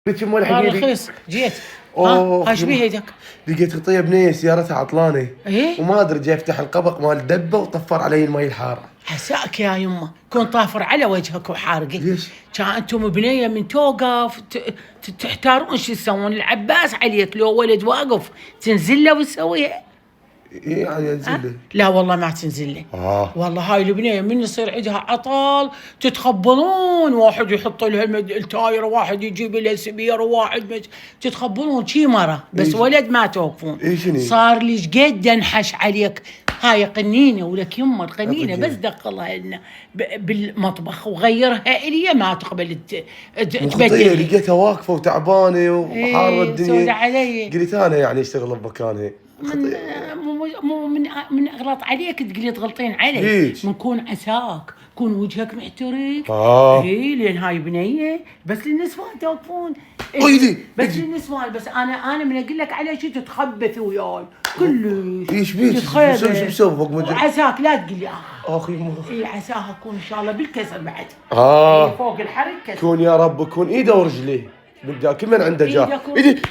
لك امه الحين رخيص جيت. اوه هاي شبيه هيدك؟ لقيت خطيه بنيه سيارتها عطلانه ايه وما ادري جاي افتح القبق مال الدبه وطفر علي المي الحاره. عساك يا يمه كون طافر على وجهك وحارقه. ليش؟ كان انتم بنيه من توقف تحتارون شو تسوون. العباس عليك لو ولد واقف تنزل له وتسويها. ايه يعني انزل لا والله ما تنزل له. والله هاي البنيه من يصير عندها عطل تتخبلون، واحد يحط لها التاير، واحد يجيب لها سبير، وواحد تتخبلون شي مره بس إيش؟ ولد ما توقفون. إيش صار لي قد انحش عليك. هاي قنينه ولك يمه القنينه أبقى. بس دخلها لنا بالمطبخ وغيرها الي ما تقبل خطيه تبدل. لقيتها واقفه وتعبانه وحاره الدنيا. سود علي. قلت انا يعني اشتغل بمكانها. من اغلط عليك تقولي تغلطين علي. ليش؟ نكون عساك كون وجهك محترق. اي لان هاي بنيه بس للنسوان توقفون. ايدي بس للنسوان بس انا من اقول لك على شيء تتخبث وياي كلش. ايش بيك؟ شو بسوي فوق مجرد؟ عساك لا تقول لي اخي اي عساها اكون ان شاء الله بالكسر بعد. فوق الحرق كسر. كون يا رب كون ايده ورجليه. نبدا كل من عنده جاه. ايدي